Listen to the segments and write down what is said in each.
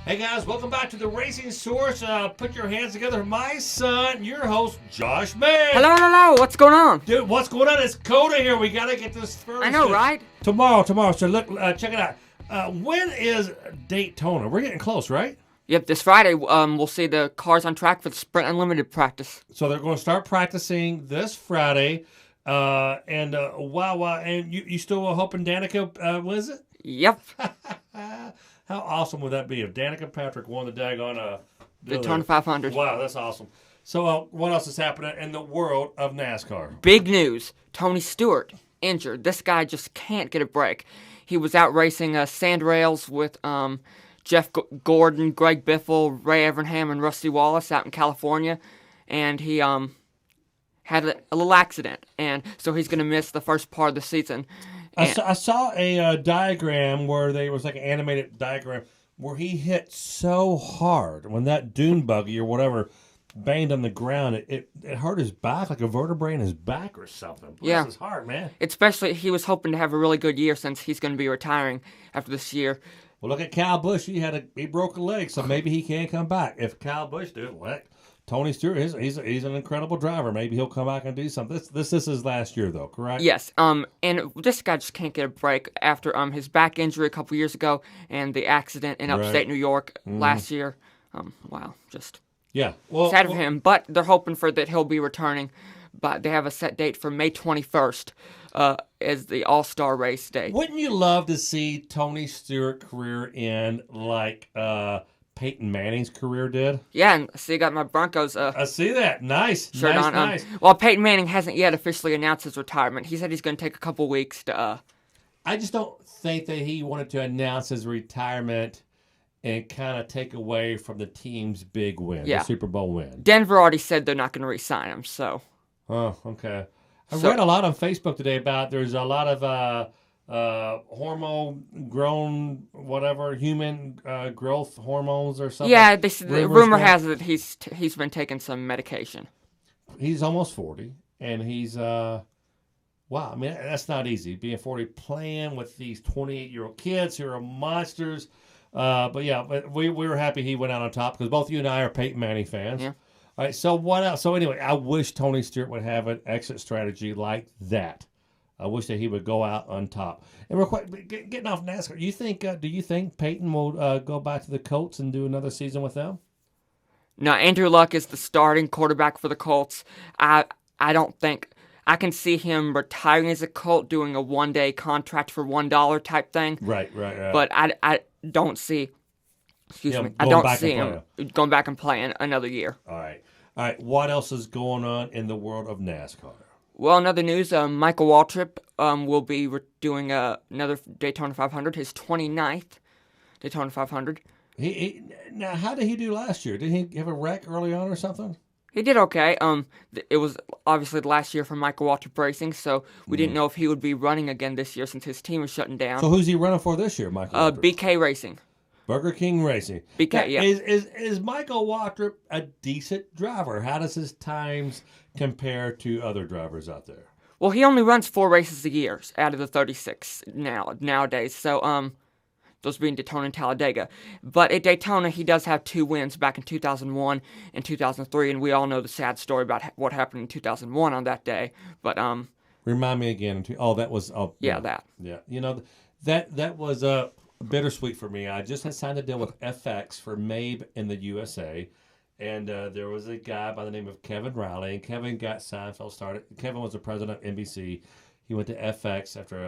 Hey guys, welcome back to the Racing Source. Put your hands together. My son, your host, Josh Mabe. Hello. What's going on? Dude, what's going on? It's Coda here. We got to get this first. I know, right? Tomorrow. So look, check it out. When is Daytona? We're getting close, right? Yep, this Friday, we'll see the cars on track for the Sprint Unlimited practice. So they're going to start practicing this Friday. Wow. And you still hoping Danica wins it? Yep. How awesome would that be if Danica Patrick won the daggone Daytona 500. Wow, that's awesome. So what else is happening in the world of NASCAR? Big news. Tony Stewart, injured. This guy just can't get a break. He was out racing sand rails with Jeff Gordon, Greg Biffle, Ray Evernham, and Rusty Wallace out in California. And he had a little accident. And so he's going to miss the first part of the season. I saw a diagram where there was like an animated diagram where he hit so hard when that dune buggy or whatever banged on the ground. It hurt his back, like a vertebrae in his back or something. Bless his heart, man. Especially, he was hoping to have a really good year since he's going to be retiring after this year. Well, look at Kyle Busch. He broke a leg, so maybe he can't come back. If Kyle Busch did, Tony Stewart, he's an incredible driver. Maybe he'll come back and do something. This is his last year, though, correct? Yes. And this guy just can't get a break after his back injury a couple years ago and the accident in upstate New York last year. Wow, just sad for him. But they're hoping that he'll be returning. But they have a set date for May 21st as the All-Star race day. Wouldn't you love to see Tony Stewart career end like Peyton Manning's career did? Yeah, and see, I got my Broncos I see that. Nice. Shirt on. Nice. Well, Peyton Manning hasn't yet officially announced his retirement. He said he's going to take a couple weeks to... I just don't think that he wanted to announce his retirement and kind of take away from the team's big win, the Super Bowl win. Denver already said they're not going to re-sign him, so... Oh, okay. I read a lot on Facebook today about there's a lot of hormone-grown, human growth hormones or something. Yeah, the rumor has it that he's been taking some medication. He's almost 40, and he's wow. I mean, that's not easy being 40, playing with these 28-year-old kids who are monsters. But we were happy he went out on top because both you and I are Peyton Manning fans. Yeah. All right. So what else? So anyway, I wish Tony Stewart would have an exit strategy like that. I wish that he would go out on top. And real quick, getting off NASCAR, do you think Peyton will go back to the Colts and do another season with them? No, Andrew Luck is the starting quarterback for the Colts. I don't think I can see him retiring as a Colt, doing a one-day contract for $1 type thing. Right. But I don't see. I don't see him going back and playing another year. All right. What else is going on in the world of NASCAR? Well, in other news, Michael Waltrip will be doing another Daytona 500, his 29th Daytona 500. Now, how did he do last year? Did he have a wreck early on or something? He did okay. It was obviously the last year for Michael Waltrip Racing, so we didn't know if he would be running again this year since his team was shutting down. So who's he running for this year, Michael Waltrip? BK Racing. Burger King Racing. BK, now, yeah. Is Michael Waltrip a decent driver? How does his times compare to other drivers out there? Well, he only runs 4 races a year out of the 36 nowadays. So, those being Daytona and Talladega. But at Daytona, he does have 2 wins back in 2001 and 2003, and we all know the sad story about what happened in 2001 on that day. But remind me again. That was that. Yeah, that was bittersweet for me. I just had signed a deal with FX for Mabe in the USA, and there was a guy by the name of Kevin Riley, and Kevin got Seinfeld started. Kevin was the president of NBC. He went to FX after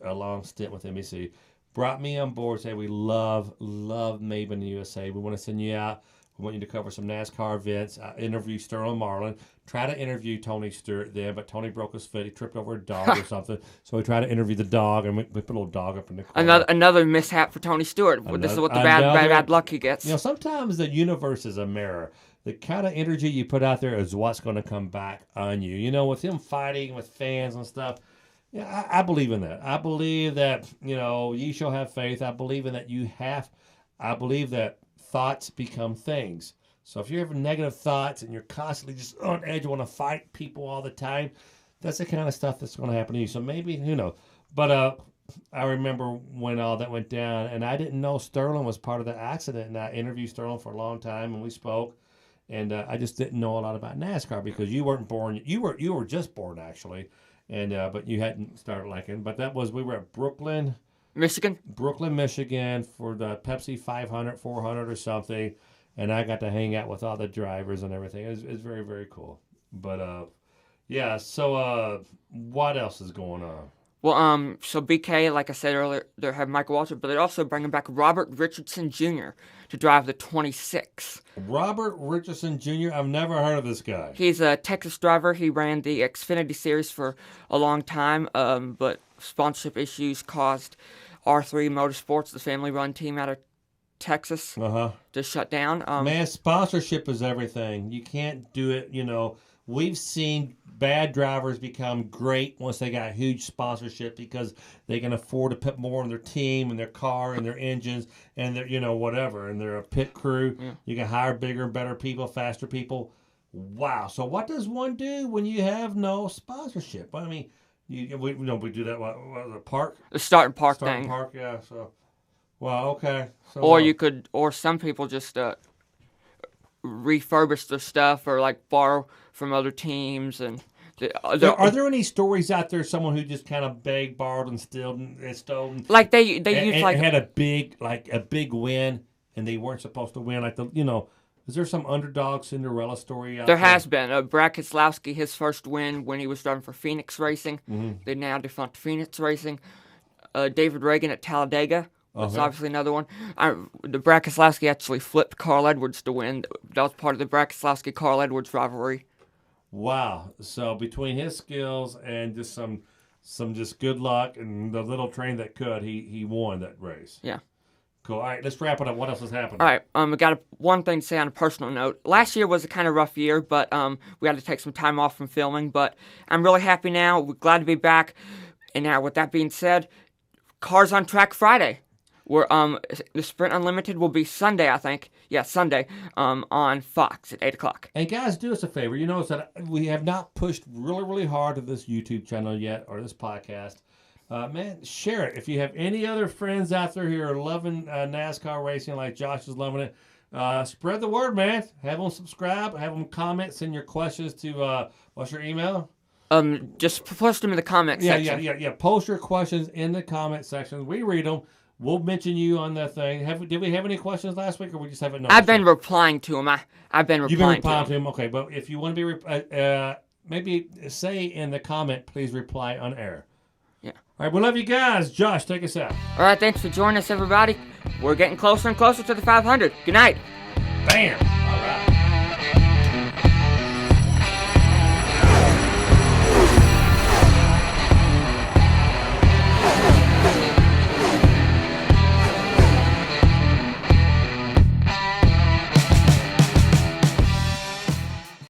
a long stint with NBC. Brought me on board, said we love Mabe in the USA. We want to send you out. We want you to cover some NASCAR events. Interview Sterling Marlin. Try to interview Tony Stewart then, but Tony broke his foot. He tripped over a dog or something. So we tried to interview the dog, and we put a little dog up in the corner. Another mishap for Tony Stewart. This is what the bad luck he gets. Sometimes the universe is a mirror. The kind of energy you put out there is what's going to come back on you. With him fighting with fans and stuff, I believe in that. I believe that, ye shall have faith. I believe in that I believe that thoughts become things. So if you're having negative thoughts and you're constantly just on edge, you want to fight people all the time, that's the kind of stuff that's going to happen to you. So maybe, who knows. But I remember when all that went down, and I didn't know Sterling was part of the accident. And I interviewed Sterling for a long time, and we spoke. And I just didn't know a lot about NASCAR because you weren't born. You were just born actually, and but you hadn't started liking. But we were at Michigan. Michigan for the Pepsi 500, 400 or something, and I got to hang out with all the drivers and everything. It was very, very cool. But yeah. So what else is going on? Well, so BK, like I said earlier, they have Michael Walter, but they're also bringing back Robert Richardson Jr. to drive the 26. Robert Richardson Jr. I've never heard of this guy. He's a Texas driver. He ran the Xfinity Series for a long time, but sponsorship issues caused R3 Motorsports, the family-run team out of Texas, to shut down. Man, sponsorship is everything. You can't do it, We've seen bad drivers become great once they got huge sponsorship because they can afford to put more on their team and their car and their engines and their, whatever. And they're a pit crew. Yeah. You can hire bigger and better people, faster people. Wow. So what does one do when you have no sponsorship? I mean, we do that. What the park? The starting park starting thing. Park, yeah. So, well, okay. So, or some people just refurbish their stuff or like borrow from other teams. And are there any stories out there? Someone who just kind of begged, borrowed, and stole, like they used like had a big win, and they weren't supposed to win. Is there some underdog Cinderella story out there? There has been. Brad Keselowski, his first win when he was driving for Phoenix Racing. Mm-hmm. They now defunct Phoenix Racing. David Reagan at Talladega. That's obviously another one. The Brad Keselowski actually flipped Carl Edwards to win. That was part of the Brad Keselowski-Carl Edwards rivalry. Wow. So between his skills and just some just good luck and the little train that could, he won that race. Yeah. Cool. All right, let's wrap it up. What else has happened? All right. I got one thing to say on a personal note. Last year was a kind of rough year, but we had to take some time off from filming. But I'm really happy now. We're glad to be back. And now, with that being said, Cars on Track Friday. Where the Sprint Unlimited will be Sunday, I think. Yeah, Sunday on Fox at 8 o'clock. And guys, do us a favor. You notice that we have not pushed really, really hard to this YouTube channel yet or this podcast. Man, share it. If you have any other friends out there who are loving NASCAR racing like Josh is loving it, spread the word, man. Have them subscribe. Have them comment. Send your questions to, what's your email? Just post them in the comment section. Yeah. Post your questions in the comment section. We read them. We'll mention you on that thing. Did we have any questions last week, or we just haven't noticed? I've been replying to them. I've been replying. You've been replying to them. Okay, but if you want to be, maybe say in the comment, please reply on air. Yeah. All right, we love you guys. Josh, take us out. All right, thanks for joining us, everybody. We're getting closer and closer to the 500. Good night. Bam.